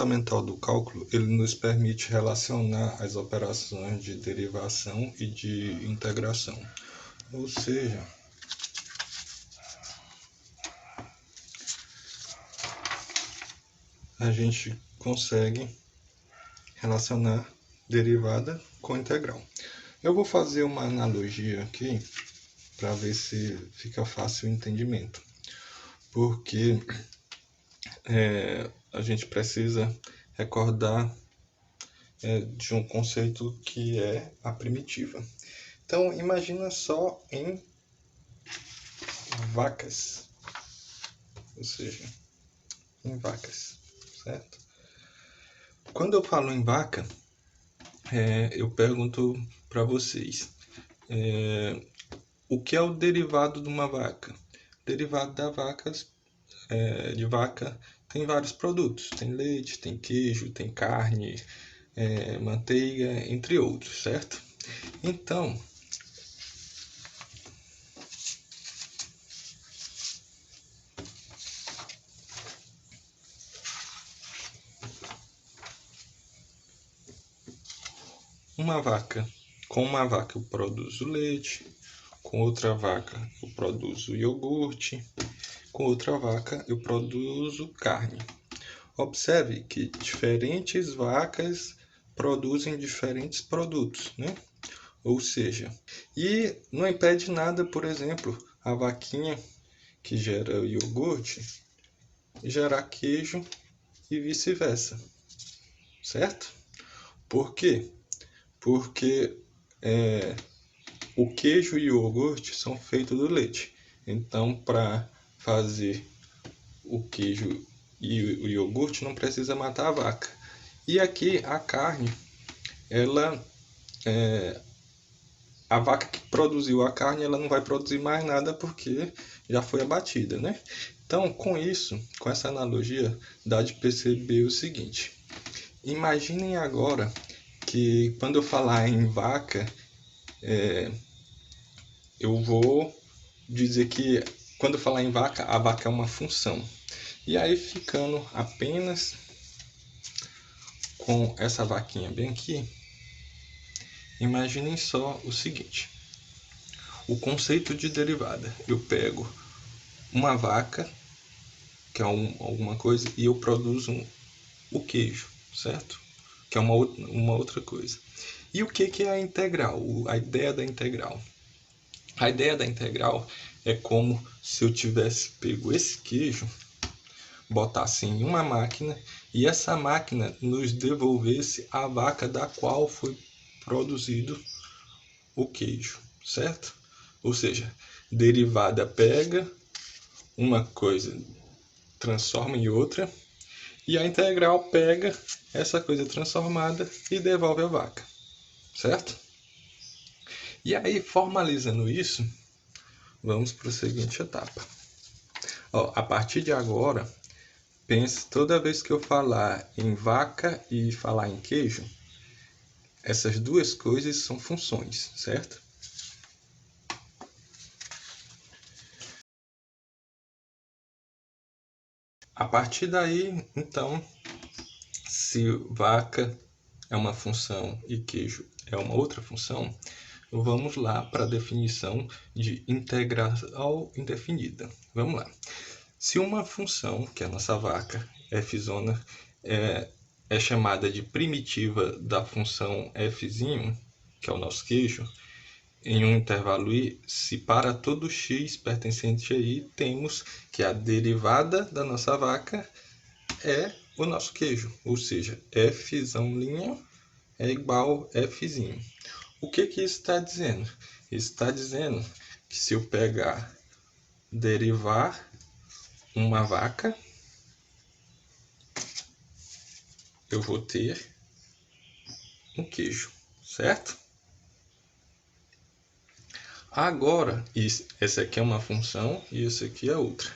fundamental do cálculo, ele nos permite relacionar as operações de derivação e de integração. Ou seja, a gente consegue relacionar derivada com integral. Eu vou fazer uma analogia aqui para ver se fica fácil o entendimento. Porque a gente precisa recordar de um conceito que é a primitiva. Então, imagina só em vacas, ou seja, em vacas, certo? Quando eu falo em vaca, eu pergunto para vocês, o que é o derivado de uma vaca? O derivado de vaca tem vários produtos, tem leite, tem queijo, tem carne, manteiga, entre outros, certo? Então, com uma vaca eu produzo leite, com outra vaca eu produzo iogurte, com outra vaca eu produzo carne. Observe que diferentes vacas produzem diferentes produtos, né? Ou seja, e não impede nada, por exemplo, a vaquinha que gera iogurte gerar queijo e vice-versa, certo? Por quê? Porque o queijo e o iogurte são feitos do leite. Então, para fazer o queijo e o iogurte, não precisa matar a vaca. E aqui a carne, a vaca que produziu a carne, ela não vai produzir mais nada porque já foi abatida, né? Então, com isso, com essa analogia, dá de perceber o seguinte. Imaginem agora que quando eu falar em vaca, eu vou dizer que quando eu falar em vaca, a vaca é uma função. E aí, ficando apenas com essa vaquinha bem aqui, imaginem só o seguinte. O conceito de derivada. Eu pego uma vaca, que é alguma coisa, e eu produzo o queijo, certo? Que é uma outra coisa. E o que é a integral? A ideia da integral. A ideia da integral é como se eu tivesse pego esse queijo, botasse em uma máquina e essa máquina nos devolvesse a vaca da qual foi produzido o queijo, certo? Ou seja, derivada pega uma coisa, transforma em outra, e a integral pega essa coisa transformada e devolve a vaca, certo? E aí, formalizando isso, vamos para a seguinte etapa. A partir de agora, pense toda vez que eu falar em vaca e falar em queijo, essas duas coisas são funções, certo? A partir daí, então, se vaca é uma função e queijo é uma outra função, vamos lá para a definição de integral indefinida. Vamos lá. Se uma função, que é a nossa vaca, f, é chamada de primitiva da função f', que é o nosso queijo, em um intervalo i, se para todo x pertencente a i, temos que a derivada da nossa vaca é o nosso queijo, ou seja, f' é igual a f'. O que isso está dizendo? Isso está dizendo que se eu derivar uma vaca, eu vou ter um queijo, certo? Agora, essa aqui é uma função e essa aqui é outra.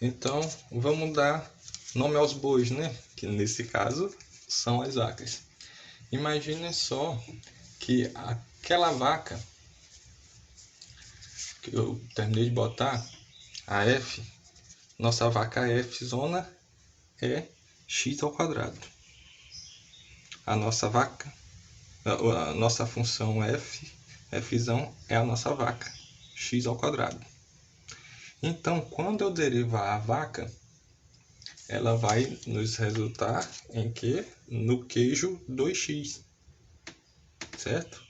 Então, vamos dar nome aos bois, né? Que nesse caso são as vacas. Imagine só que aquela vaca que eu terminei de botar, a f, nossa vaca f zona é x ao quadrado, a nossa vaca, a nossa função fzão é a nossa vaca, x ao quadrado. Então, quando eu derivar a vaca, ela vai nos resultar em que? No queijo 2x, certo?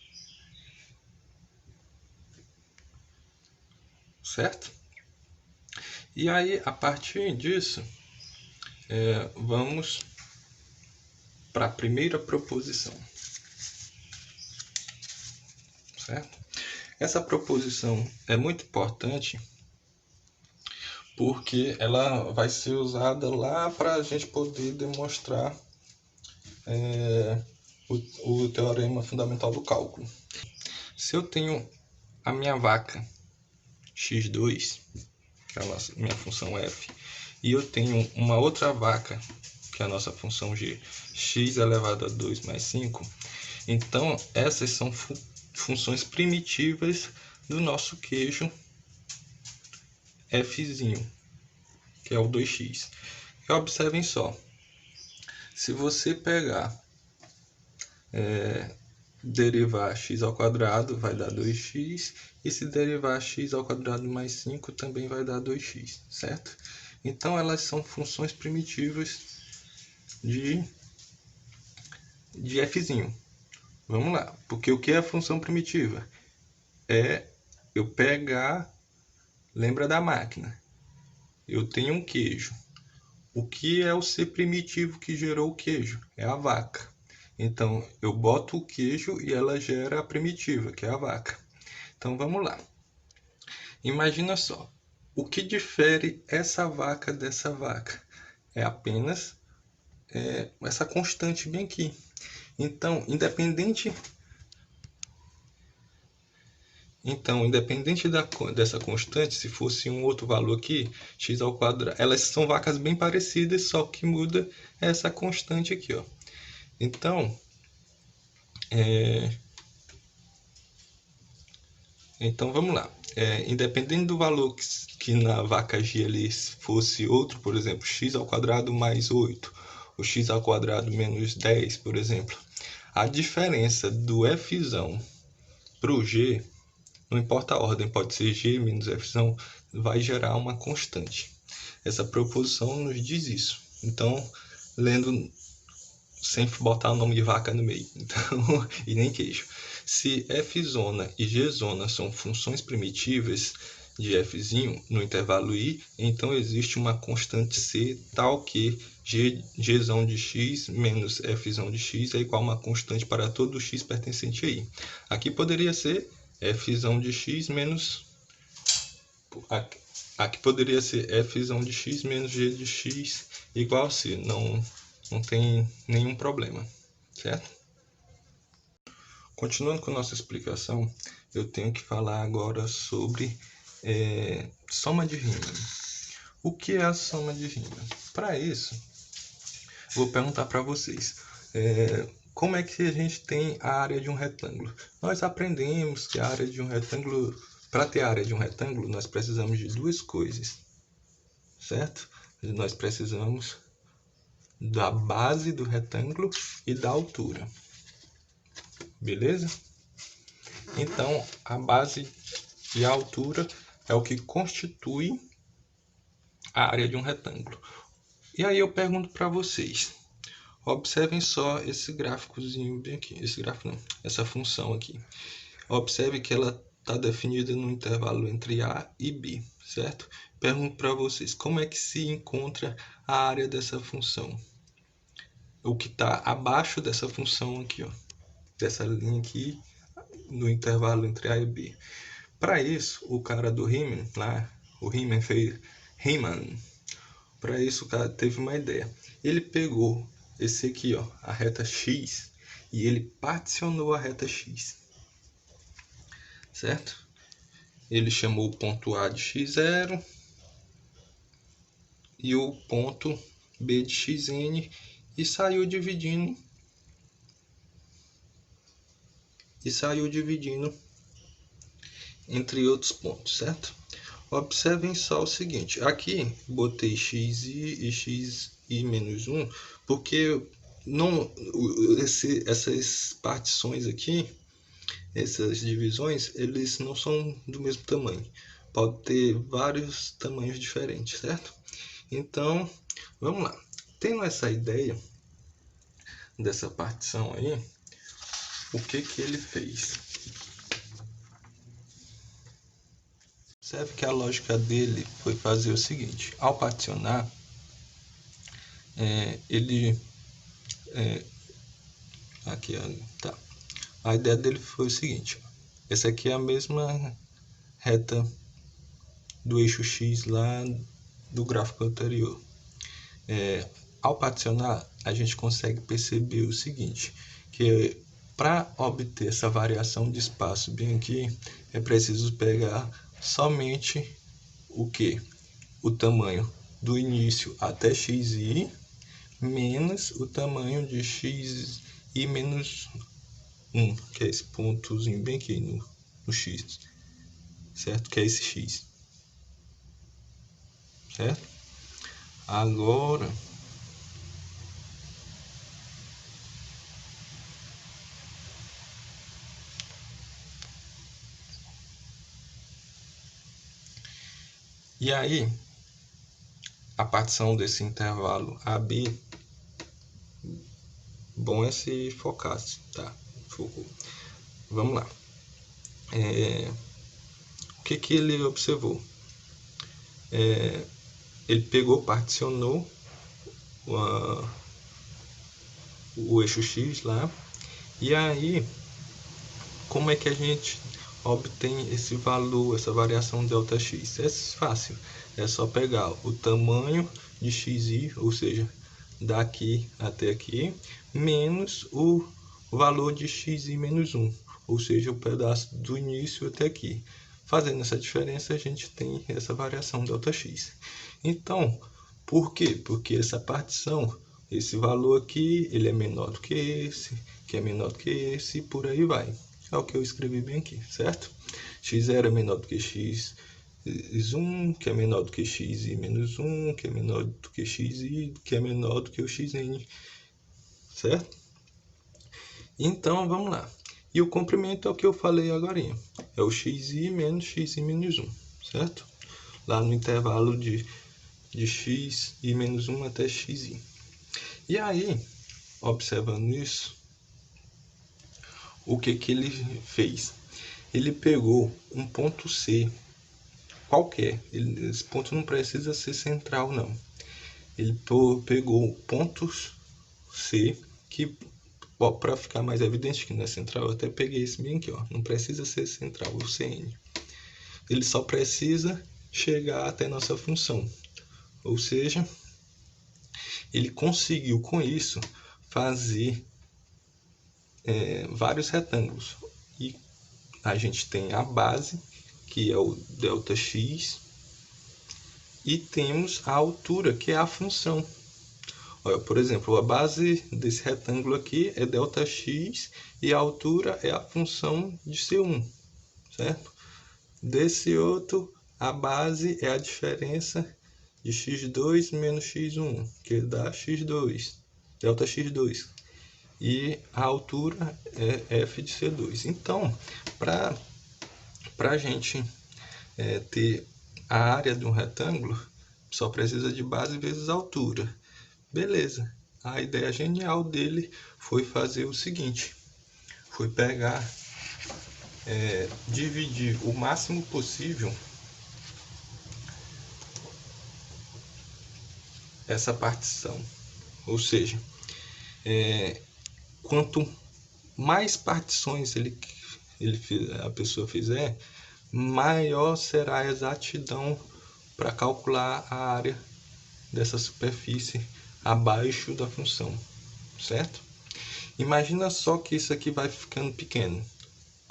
Certo? E aí, a partir disso, vamos para a primeira proposição, certo? Essa proposição é muito importante porque ela vai ser usada lá para a gente poder demonstrar o teorema fundamental do cálculo. Se eu tenho a minha vaca x2, que é a minha função f, e eu tenho uma outra vaca, que é a nossa função g, x elevado a 2 mais 5, então essas são funções primitivas do nosso queijo fzinho, que é o 2x. E observem só, se você pegar, derivar x ao quadrado vai dar 2x, e se derivar x ao quadrado mais 5 também vai dar 2x, certo? Então elas são funções primitivas de fzinho. Vamos lá, porque o que é a função primitiva? É eu pegar, lembra da máquina, eu tenho um queijo. O que é o ser primitivo que gerou o queijo? É a vaca. Então, eu boto o queijo e ela gera a primitiva, que é a vaca. Então, vamos lá. Imagina só, o que difere essa vaca dessa vaca? É apenas essa constante bem aqui. Então, independente dessa constante, se fosse um outro valor aqui, x ao quadrado, elas são vacas bem parecidas, só que muda essa constante aqui, ó. Então, vamos lá. Independente do valor que na vaca g ali fosse outro, por exemplo, x ao quadrado mais 8, ou x ao quadrado menos 10, por exemplo, a diferença do fzão para o g, não importa a ordem, pode ser g menos fzão, vai gerar uma constante. Essa proposição nos diz isso. Então, lendo sem botar o nome de vaca no meio, então, e nem queijo. Se fzona e gzona são funções primitivas de fzinho no intervalo i, então existe uma constante c tal que gzão de x menos fzão de x é igual a uma constante para todo x pertencente a i. Aqui poderia ser fzão de x menos... Aqui poderia ser fzão de x menos g de x igual a c. Não tem nenhum problema, certo? Continuando com a nossa explicação, eu tenho que falar agora sobre soma de Riemann. O que é a soma de Riemann? Para isso, vou perguntar para vocês, como é que a gente tem a área de um retângulo? Nós aprendemos que a área de um retângulo, para ter a área de um retângulo, nós precisamos de duas coisas, certo? Nós precisamos da base do retângulo e da altura. Beleza? Então, a base e a altura é o que constitui a área de um retângulo. E aí eu pergunto para vocês, observem só esse gráficozinho bem aqui, essa função aqui. Observe que ela está definida no intervalo entre A e B, certo? Pergunto para vocês, como é que se encontra a área dessa função? O que está abaixo dessa função aqui, ó, dessa linha aqui, no intervalo entre A e B. Para isso, o cara do Riemann, lá, o Riemann fez Riemann. Para isso, o cara teve uma ideia. Ele pegou esse aqui, ó, a reta x, e ele particionou a reta x, certo? Ele chamou o ponto A de x0 e o ponto B de xn e saiu dividindo entre outros pontos, certo? Observem só o seguinte, aqui botei xi e xi menos 1, porque não, essas partições aqui, essas divisões, eles não são do mesmo tamanho. Pode ter vários tamanhos diferentes, certo? Então, vamos lá. Tendo essa ideia dessa partição aí, o que ele fez? Observe que a lógica dele foi fazer o seguinte: ao particionar, ele aqui, tá. A ideia dele foi o seguinte: essa aqui é a mesma reta do eixo X lá do gráfico anterior. Ao particionar, a gente consegue perceber o seguinte, que para obter essa variação de espaço bem aqui, é preciso pegar somente o que? O tamanho do início até xi menos o tamanho de xi menos 1, que é esse pontozinho bem aqui no x, certo? Que é esse x, certo? Agora, e aí, a partição desse intervalo AB, bom é se focasse, tá? Focou. Vamos lá. O que ele observou? Ele pegou, particionou o eixo X lá, e aí, como é que a gente obtém esse valor, essa variação Δx? É fácil, é só pegar o tamanho de xi, ou seja, daqui até aqui, menos o valor de xi menos 1, ou seja, o pedaço do início até aqui. Fazendo essa diferença, a gente tem essa variação Δx. Então, por quê? Porque essa partição, esse valor aqui, ele é menor do que esse, que é menor do que esse, e por aí vai. É o que eu escrevi bem aqui, certo? x0 é menor do que x1, que é menor do que xi menos 1, que é menor do que xi, que é menor do que o xn, certo? Então, vamos lá. E o comprimento é o que eu falei agora. É o xi menos 1, certo? Lá no intervalo de x e menos 1 até xi. E aí, observando isso, o que ele fez? Ele pegou um ponto C qualquer. Esse ponto não precisa ser central, não. Ele pegou pontos C, que para ficar mais evidente que não é central, eu até peguei esse bem aqui, ó. Não precisa ser central, o Cn. Ele só precisa chegar até nossa função. Ou seja, ele conseguiu com isso fazer vários retângulos. E a gente tem a base, que é o Δx, e temos a altura, que é a função. Olha, por exemplo, a base desse retângulo aqui é Δx e a altura é a função de C1, certo? Desse outro, a base é a diferença de x2 menos x1, que dá x2, Δx2. E a altura é f de C2. Então, para a gente ter a área de um retângulo, só precisa de base vezes altura. Beleza. A ideia genial dele foi fazer o seguinte: foi pegar, dividir o máximo possível essa partição. Ou seja, quanto mais partições a pessoa fizer, maior será a exatidão para calcular a área dessa superfície abaixo da função, certo? Imagina só que isso aqui vai ficando pequeno,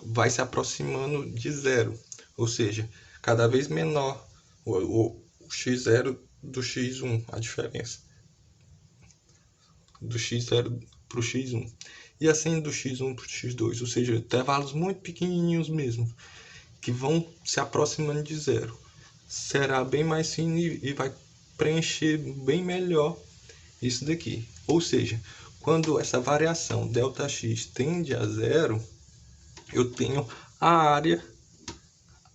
vai se aproximando de zero, ou seja, cada vez menor o x0 do x1, a diferença do x0 para o x1, e assim do x1 para o x2, ou seja, intervalos muito pequenininhos mesmo, que vão se aproximando de zero. Será bem mais fino e vai preencher bem melhor isso daqui. Ou seja, quando essa variação ΔX tende a zero, eu tenho a área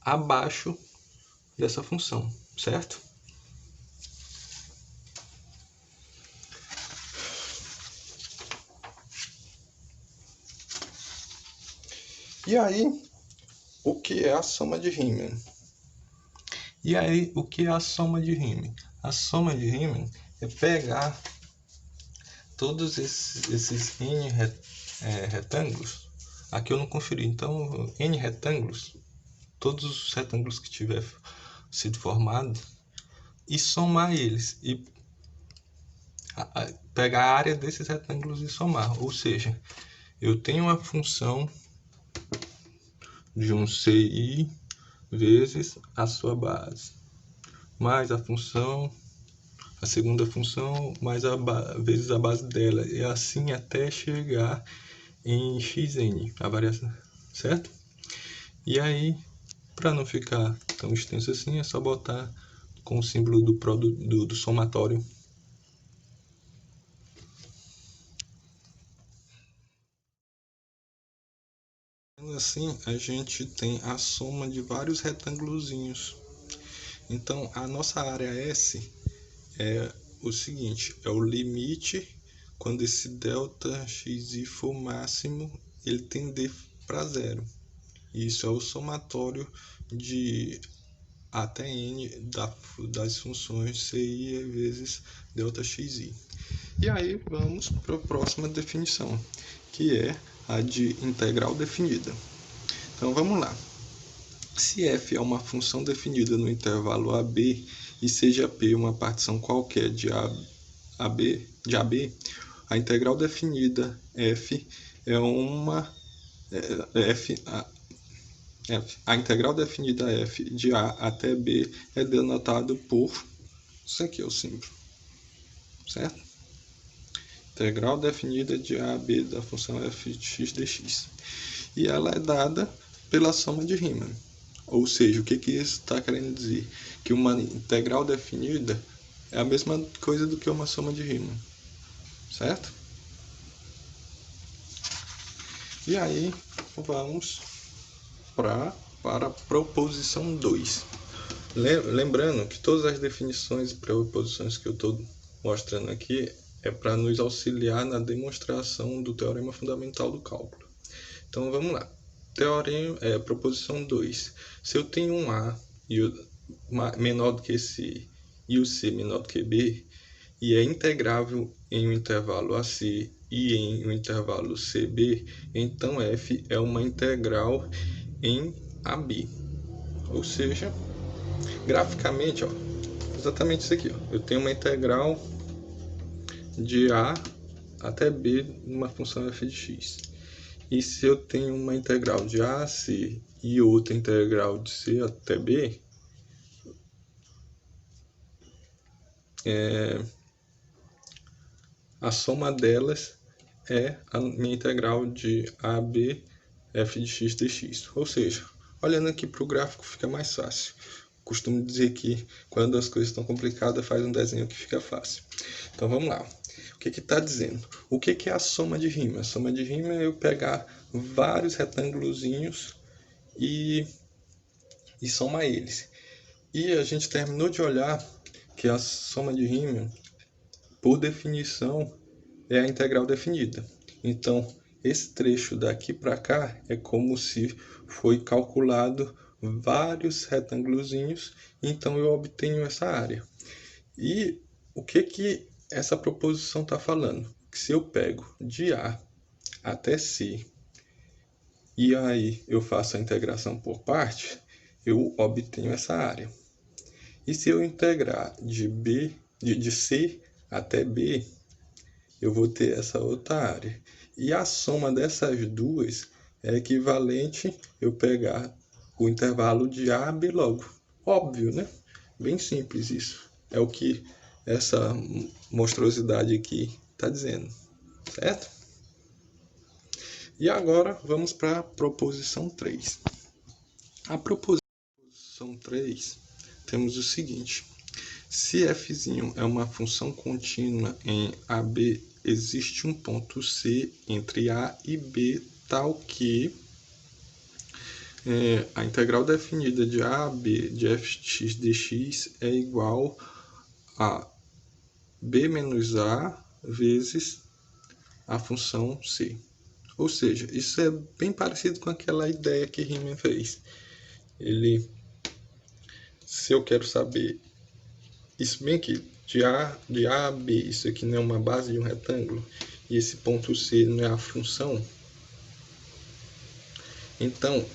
abaixo dessa função, certo? E aí, o que é a soma de Riemann? A soma de Riemann é pegar todos esses N retângulos. Aqui eu não conferi, então N retângulos, todos os retângulos que tiver sido formado, e somar eles, e pegar a área desses retângulos e somar. Ou seja, eu tenho uma função de um CI vezes a sua base, mais a segunda função, mais vezes a base dela, e assim até chegar em xn, a variação, certo? E aí, para não ficar tão extenso assim, é só botar com o símbolo do somatório. Assim, a gente tem a soma de vários retângulozinhos. Então, a nossa área S é o seguinte, é o limite quando esse ΔXi for máximo, ele tender para zero. Isso é o somatório de até n das funções CI vezes ΔXi. E aí vamos para a próxima definição, que é a de integral definida. Então vamos lá. Se f é uma função definida no intervalo AB e seja P uma partição qualquer de AB, a integral definida f é uma a integral definida f de A até B é denotado por isso aqui, é o símbolo, certo? Integral definida de A a B da função f de x dx. E ela é dada pela soma de Riemann. Ou seja, o que isso está querendo dizer? Que uma integral definida é a mesma coisa do que uma soma de Riemann, certo? E aí, vamos para a proposição 2. Lembrando que todas as definições e proposições que eu estou mostrando aqui é para nos auxiliar na demonstração do teorema fundamental do cálculo. Então vamos lá. Proposição 2. Se eu tenho um A menor do que C e o C menor do que B, e é integrável em um intervalo AC e em um intervalo CB, então f é uma integral em AB. Ou seja, graficamente, ó, exatamente isso aqui. Ó, eu tenho uma integral de A até B numa função f de x. E se eu tenho uma integral de A a C e outra integral de C até B, a soma delas é a minha integral de AB f de x dx. Ou seja, olhando aqui para o gráfico fica mais fácil. Costumo dizer que quando as coisas estão complicadas, faz um desenho que fica fácil. Então vamos lá. O que está dizendo? O que é a soma de Riemann? A soma de Riemann é eu pegar vários retângulozinhos e somar eles. E a gente terminou de olhar que a soma de Riemann, por definição, é a integral definida. Então, esse trecho daqui para cá é como se foi calculado vários retângulozinhos, então eu obtenho essa área. E o que essa proposição está falando? Que se eu pego de A até C e aí eu faço a integração por parte, eu obtenho essa área. E se eu integrar de C até B, eu vou ter essa outra área. E a soma dessas duas é equivalente eu pegar o intervalo de A a B logo. Óbvio, né? Bem simples isso. É o que essa monstruosidade aqui está dizendo, certo? E agora vamos para a proposição 3. A proposição 3 temos o seguinte. Se f é uma função contínua em AB existe um ponto C entre A e B, tal que a integral definida de A a B de fx dx é igual a b menos a vezes a função c. Ou seja, isso é bem parecido com aquela ideia que Riemann fez. Se eu quero saber, isso bem aqui, de A a B, isso aqui não é uma base de um retângulo, e esse ponto C não é a função, então,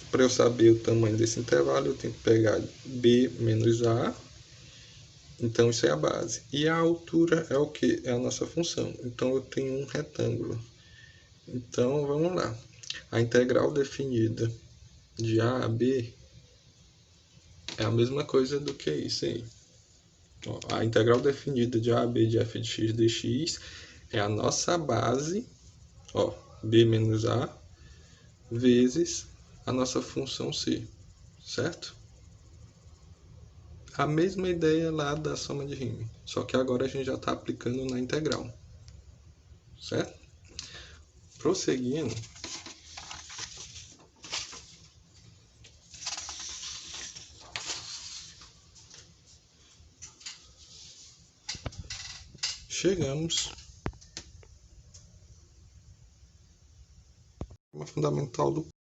para eu saber o tamanho desse intervalo, eu tenho que pegar B menos A, então isso é a base. E a altura é o que? É a nossa função. Então eu tenho um retângulo. Então vamos lá. A integral definida de A a B é a mesma coisa do que isso aí. Ó, a integral definida de A a B de f de x dx é a nossa base, ó, B menos A, vezes a nossa função c, certo? A mesma ideia lá da soma de Riemann, só que agora a gente já está aplicando na integral, certo? Prosseguindo, chegamos à fundamental do